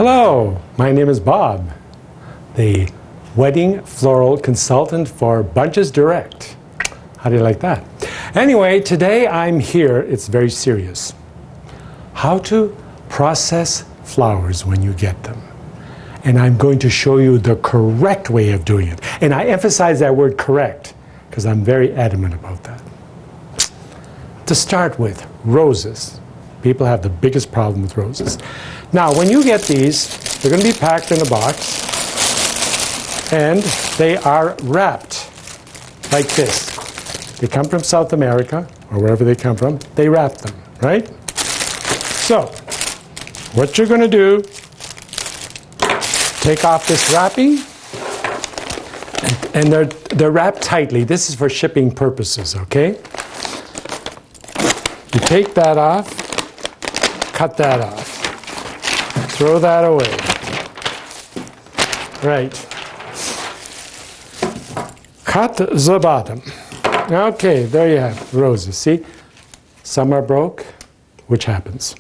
Hello, my name is Bob, the wedding floral consultant for Bunches Direct. How do you like that? Anyway, today I'm here, it's very serious. How to process flowers when you get them. And I'm going to show you the correct way of doing it. And I emphasize that word correct because I'm very adamant about that. To start with, roses. People have the biggest problem with roses. Now, when you get these, they're going to be packed in a box, and they are wrapped like this. They come from South America, or wherever they come from. They wrap them, right? So, what you're going to do, take off this wrapping, and they're wrapped tightly. This is for shipping purposes, okay? You take that off. Cut that off. Throw that away. Right. Cut the bottom. Okay, there you have roses. See? Some are broke, which happens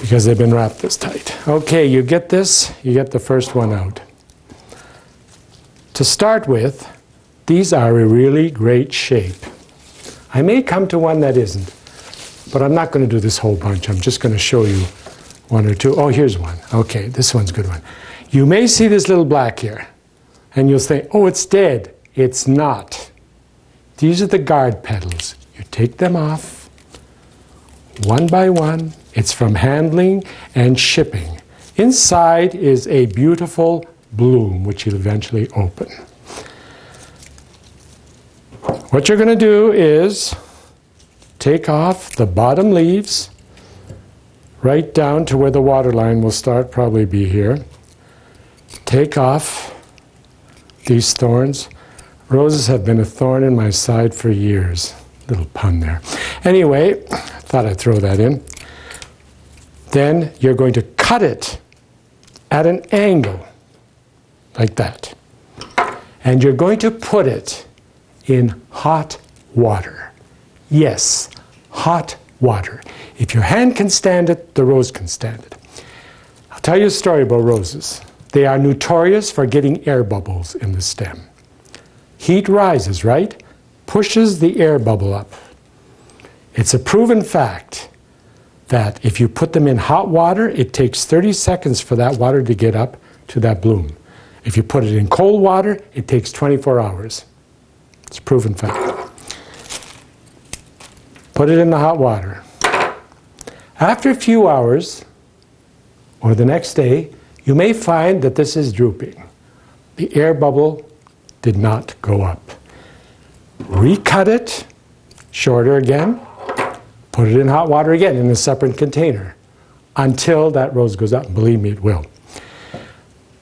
because they've been wrapped this tight. Okay, you get this, you get the first one out. To start with, these are a really great shape. I may come to one that isn't. But I'm not going to do this whole bunch. I'm just going to show you one or two. Oh, here's one. Okay, this one's a good one. You may see this little black here. And you'll think, oh, it's dead. It's not. These are the guard petals. You take them off, one by one. It's from handling and shipping. Inside is a beautiful bloom, which you'll eventually open. What you're going to do is take off the bottom leaves right down to where the water line will start, probably be here. Take off these thorns. Roses have been a thorn in my side for years. Little pun there. Anyway, I thought I'd throw that in. Then you're going to cut it at an angle, like that. And you're going to put it in hot water. Yes, hot water. If your hand can stand it, the rose can stand it. I'll tell you a story about roses. They are notorious for getting air bubbles in the stem. Heat rises, right? Pushes the air bubble up. It's a proven fact that if you put them in hot water, it takes 30 seconds for that water to get up to that bloom. If you put it in cold water, it takes 24 hours. It's a proven fact. Put it in the hot water. After a few hours, or the next day, you may find that this is drooping. The air bubble did not go up. Recut it, shorter again, put it in hot water again in a separate container until that rose goes up. Believe me, it will.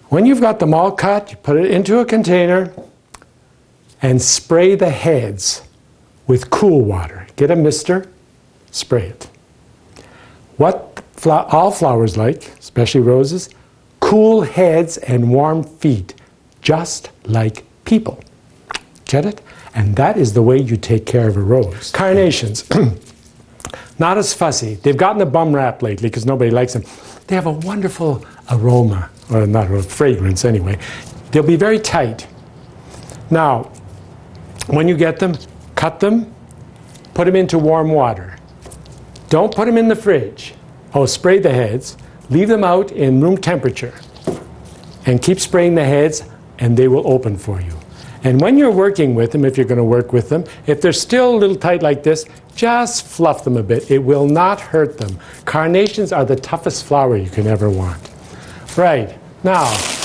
When you've got them all cut, you put it into a container and spray the heads with cool water. Get a mister, spray it. What all flowers like, especially roses, cool heads and warm feet, just like people. Get it? And that is the way you take care of a rose. Carnations, not as fussy. They've gotten a bum rap lately because nobody likes them. They have a wonderful aroma, or not a fragrance anyway. They'll be very tight. Now, when you get them, cut them, put them into warm water. Don't put them in the fridge. Oh, spray the heads. Leave them out in room temperature. And keep spraying the heads, and they will open for you. And when you're working with them, if you're going to work with them, if they're still a little tight like this, just fluff them a bit. It will not hurt them. Carnations are the toughest flower you can ever want. Right. Now,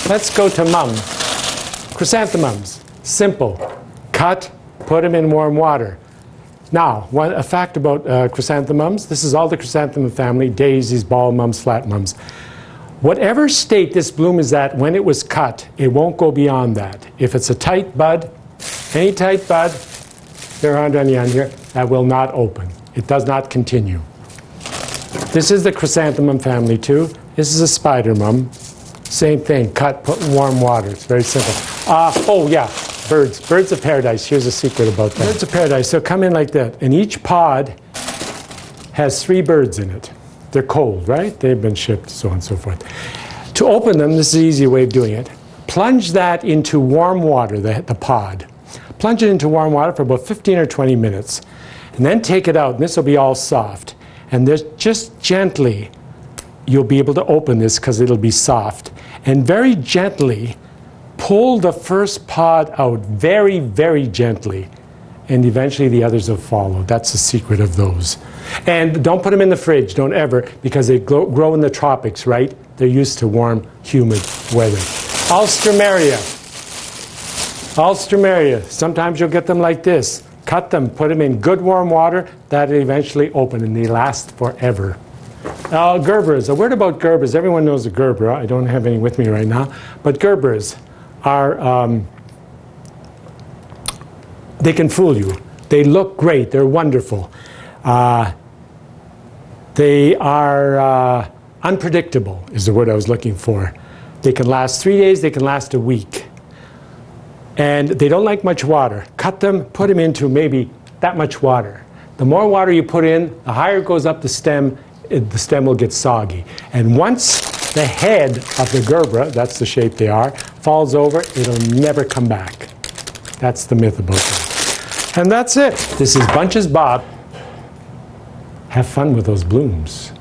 let's go to chrysanthemums. Simple. Cut, put them in warm water. Now, a fact about chrysanthemums, this is all the chrysanthemum family, daisies, ball mums, flat mums. Whatever state this bloom is at when it was cut, it won't go beyond that. If it's a tight bud, any tight bud, there aren't any on here, that will not open. It does not continue. This is the chrysanthemum family too. This is a spider mum. Same thing, cut, put in warm water. It's very simple. Oh yeah. Birds. Birds of paradise. Here's a secret about that. Birds of paradise. They'll come in like that. And each pod has 3 birds in it. They're cold, right? They've been shipped, so on and so forth. To open them, this is the easy way of doing it. Plunge that into warm water, the pod. Plunge it into warm water for about 15 or 20 minutes. And then take it out, and this will be all soft. And just gently, you'll be able to open this because it'll be soft. And very gently, pull the first pod out very, very gently. And eventually the others will follow. That's the secret of those. And don't put them in the fridge, don't ever, because they grow in the tropics, right? They're used to warm, humid weather. Alstroemeria. Alstroemeria. Sometimes you'll get them like this. Cut them, put them in good warm water, that'll eventually open, and they last forever. Gerbers. A word about gerbers. Everyone knows a gerber. I don't have any with me right now. But gerbers are, they can fool you. They look great. They're wonderful. They are unpredictable, is the word I was looking for. They can last 3 days. They can last a week. And they don't like much water. Cut them, put them into maybe that much water. The more water you put in, the higher it goes up the stem will get soggy. And once the head of the gerbera, that's the shape they are, falls over, it'll never come back. That's the myth about them. And that's it. This is Bunches Bob. Have fun with those blooms.